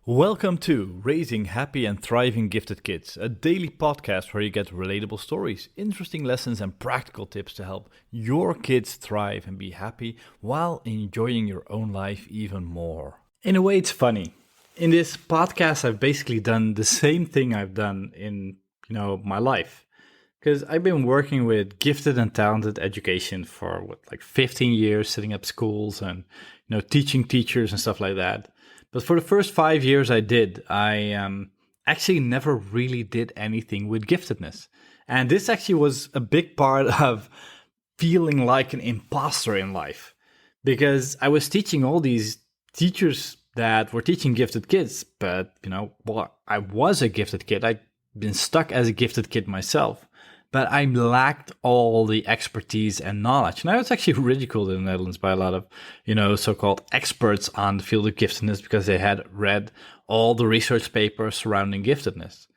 Welcome to Raising Happy and Thriving Gifted Kids, a daily podcast where you get relatable stories, interesting lessons, and practical tips to help your kids thrive and be happy while enjoying your own life even more. In a way, it's funny. In this podcast, I've basically done the same thing I've done in, my life. Because I've been working with gifted and talented education for 15 years, setting up schools and, teaching teachers and stuff like that. But for the first 5 years I actually never really did anything with giftedness. And this actually was a big part of feeling like an imposter in life. Because I was teaching all these teachers that were teaching gifted kids. But, I was a gifted kid. I'd been stuck as a gifted kid myself. But I lacked all the expertise and knowledge. And I was actually ridiculed in the Netherlands by a lot of, so-called experts on the field of giftedness because they had read all the research papers surrounding giftedness.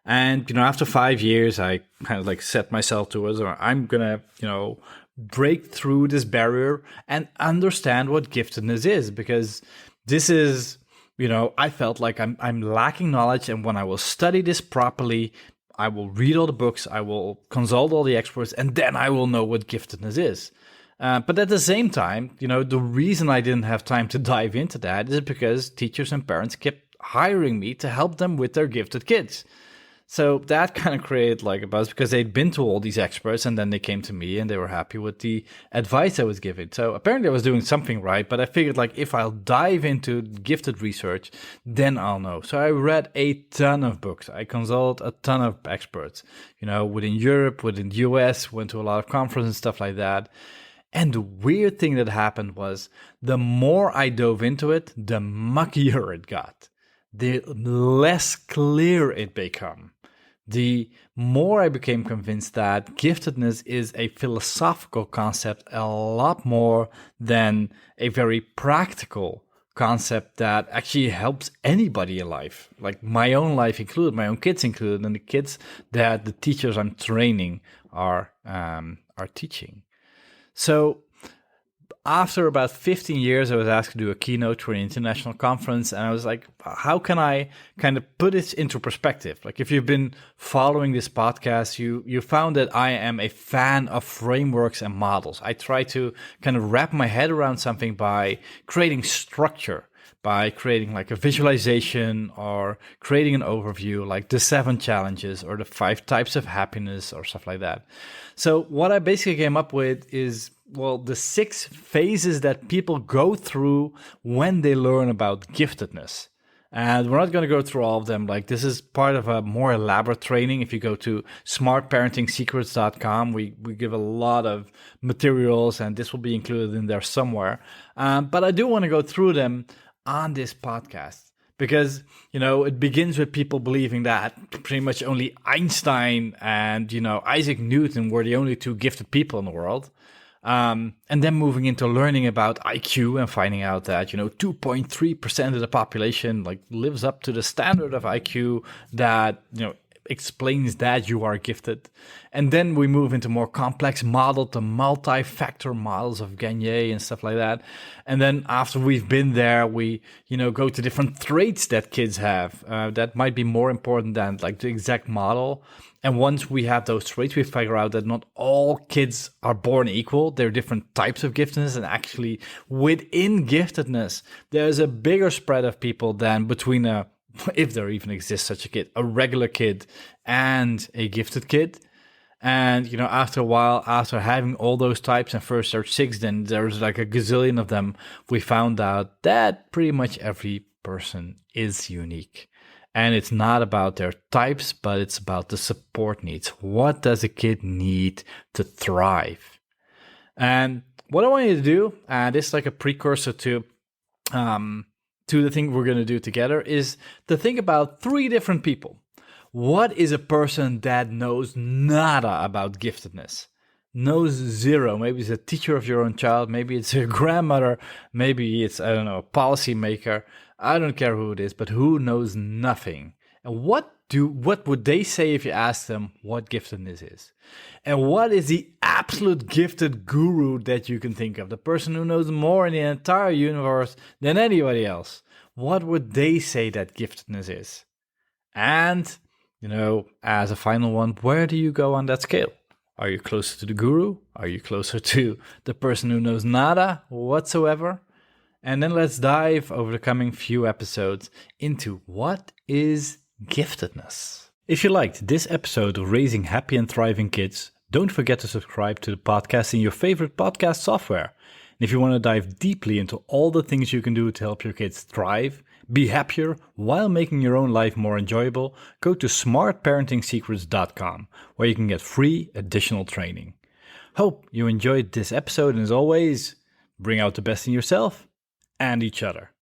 And, after 5 years, I kind of set myself towards, I'm going to, break through this barrier and understand what giftedness is. Because this is, I felt like I'm lacking knowledge. And when I will study this properly, I will read all the books, I will consult all the experts, and then I will know what giftedness is. But at the same time, the reason I didn't have time to dive into that is because teachers and parents kept hiring me to help them with their gifted kids. So that kind of created a buzz because they'd been to all these experts and then they came to me and they were happy with the advice I was giving. So apparently I was doing something right, but I figured if I'll dive into gifted research, then I'll know. So I read a ton of books. I consulted a ton of experts, within Europe, within the US, went to a lot of conferences and stuff like that. And the weird thing that happened was the more I dove into it, the muckier it got. The less clear it became. The more I became convinced that giftedness is a philosophical concept a lot more than a very practical concept that actually helps anybody in life, like my own life included, my own kids included, and the kids that the teachers I'm training are teaching. So after about 15 years, I was asked to do a keynote for an international conference, and I was like, how can I kind of put this into perspective? If you've been following this podcast, you found that I am a fan of frameworks and models. I try to kind of wrap my head around something by creating structure, by creating a visualization or creating an overview, like the 7 challenges or the 5 types of happiness or stuff like that. So what I basically came up with is, the 6 phases that people go through when they learn about giftedness. And we're not going to go through all of them. This is part of a more elaborate training. If you go to smartparenting.secrets.com, we give a lot of materials, and this will be included in there somewhere. But I do want to go through them on this podcast. Because, it begins with people believing that pretty much only Einstein and, Isaac Newton were the only 2 gifted people in the world. And then moving into learning about IQ and finding out that, 2.3% of the population lives up to the standard of IQ that, explains that you are gifted. And then we move into more complex model to multi-factor models of Gagne and stuff like that. And then after we've been there, we, go to different traits that kids have that might be more important than the exact model. And once we have those traits, we figure out that not all kids are born equal. There are different types of giftedness. And actually, within giftedness, there's a bigger spread of people than between if there even exists such a kid, a regular kid and a gifted kid. And, after a while, after having all those types, and first there's 6, then there's a gazillion of them, we found out that pretty much every person is unique. And it's not about their types, but it's about the support needs. What does a kid need to thrive? And what I want you to do, and this is a precursor to the thing we're going to do together, is to think about 3 different people. What is a person that knows nada about giftedness? Knows 0. Maybe it's a teacher of your own child. Maybe it's a grandmother. Maybe it's, a policy maker. I don't care who it is, but who knows nothing. And what would they say if you ask them what giftedness is? And what is the absolute gifted guru that you can think of? The person who knows more in the entire universe than anybody else. what would they say that giftedness is? And, as a final one, where do you go on that scale? Are you closer to the guru? Are you closer to the person who knows nada whatsoever? And then let's dive over the coming few episodes into what is giftedness. If you liked this episode of Raising Happy and Thriving Kids, don't forget to subscribe to the podcast in your favorite podcast software. And if you want to dive deeply into all the things you can do to help your kids thrive, be happier while making your own life more enjoyable, go to smartparentingsecrets.com, where you can get free additional training. Hope you enjoyed this episode, and as always, bring out the best in yourself and each other.